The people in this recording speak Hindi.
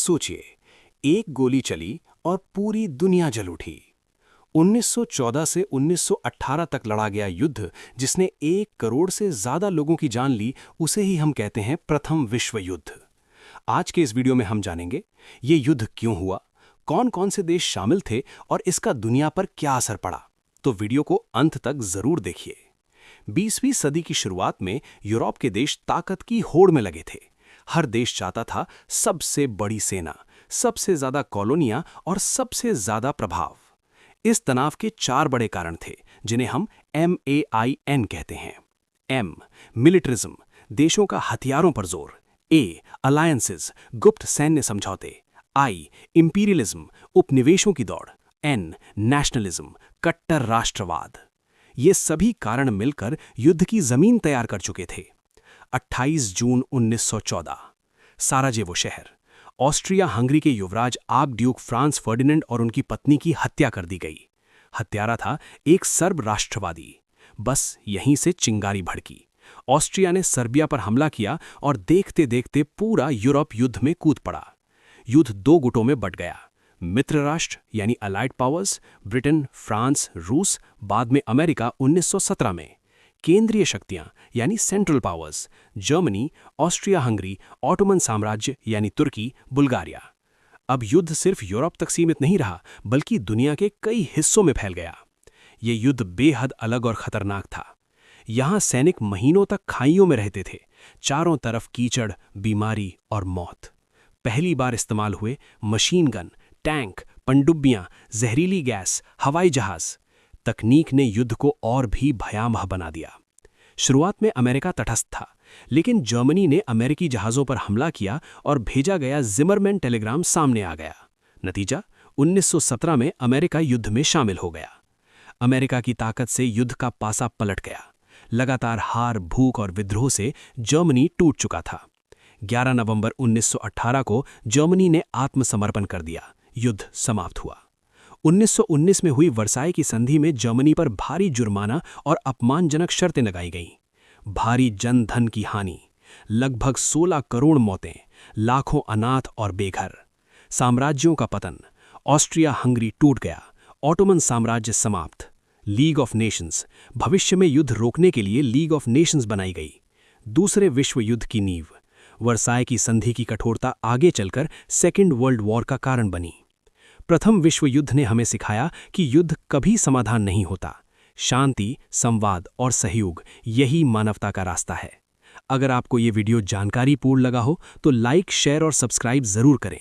सोचिए, एक गोली चली और पूरी दुनिया जल उठी। 1914 से 1918 तक लड़ा गया युद्ध, जिसने 1 करोड़ से ज्यादा लोगों की जान ली, उसे ही हम कहते हैं प्रथम विश्व युद्ध। आज के इस वीडियो में हम जानेंगे, ये युद्ध क्यों हुआ, कौन कौन से देश शामिल थे और इसका दुनिया पर क्या असर पड़ा। तो वीडियो को अंत तक जरूर देखिए। 20वीं सदी की शुरुआत में यूरोप के देश ताकत की होड़ में लगे थे। हर देश चाहता था सबसे बड़ी सेना, सबसे ज्यादा कॉलोनियां और सबसे ज्यादा प्रभाव। इस तनाव के 4 बड़े कारण थे, जिन्हें हम MAIN कहते हैं। M मिलिटरिज्म, देशों का हथियारों पर जोर। A अलायंसेस, गुप्त सैन्य समझौते। I इंपीरियलिज्म, उपनिवेशों की दौड़। N नेशनलिज्म, कट्टर राष्ट्रवाद। ये सभी कारण मिलकर युद्ध की जमीन तैयार कर चुके थे। 28 जून 1914, साराजेवो शहर, ऑस्ट्रिया हंगरी के युवराज आर्क ड्यूक फ्रांस फर्डिनेंड और उनकी पत्नी की हत्या कर दी गई। हत्यारा था एक सर्ब राष्ट्रवादी। बस यहीं से चिंगारी भड़की। ऑस्ट्रिया ने सर्बिया पर हमला किया और देखते देखते पूरा यूरोप युद्ध में कूद पड़ा। युद्ध 2 गुटों में बंट गया। मित्र राष्ट्र यानी अलाइड पावर्स, ब्रिटेन, फ्रांस, रूस, बाद में अमेरिका 1917 में। केंद्रीय शक्तियां यानी central powers, Germany, Austria Hungary, Ottoman साम्राज्य यानी तुर्की, बुल्गारिया। अब युद्ध सिर्फ यूरोप तक सीमित नहीं रहा, बल्कि दुनिया के कई हिस्सों में फैल गया। ये युद्ध बेहद अलग और खतरनाक था। यहां सैनिक महीनों तक खाइयों में रहते थे। चारों तरफ कीचड़, बीमारी और मौत। पहली बार इस्तेमाल हुए मशीन गन, टैंक, पनडुब्बियां, जहरीली गैस, हवाई जहाज। तकनीक ने युद्ध को और भी भयावह बना दिया। शुरुआत में अमेरिका तटस्थ था, लेकिन जर्मनी ने अमेरिकी जहाज़ों पर हमला किया और भेजा गया जिमरमैन टेलीग्राम सामने आ गया। नतीजा, 1917 में अमेरिका युद्ध में शामिल हो गया। अमेरिका की ताकत से युद्ध का पासा पलट गया। लगातार हार, भूख और विद्रोह से जर्मनी टूट चुका था। 11 नवंबर 1918 को जर्मनी ने आत्मसमर्पण कर दिया। युद्ध समाप्त हुआ। 1919 में हुई वर्साई की संधि में जर्मनी पर भारी जुर्माना और अपमानजनक शर्तें लगाई गईं। भारी जन धन की हानि, लगभग 16 करोड़ मौतें, लाखों अनाथ और बेघर। साम्राज्यों का पतन, ऑस्ट्रिया हंगरी टूट गया, ऑटोमन साम्राज्य समाप्त। लीग ऑफ नेशंस, भविष्य में युद्ध रोकने के लिए लीग ऑफ नेशंस बनाई गई। दूसरे विश्व युद्ध की नींव, वर्साई की संधि की कठोरता आगे चलकर सेकेंड वर्ल्ड वॉर का कारण बनी। प्रथम विश्व युद्ध ने हमें सिखाया कि युद्ध कभी समाधान नहीं होता। शांति, संवाद और सहयोग, यही मानवता का रास्ता है। अगर आपको ये वीडियो जानकारीपूर्ण लगा हो तो लाइक, शेयर और सब्सक्राइब जरूर करें।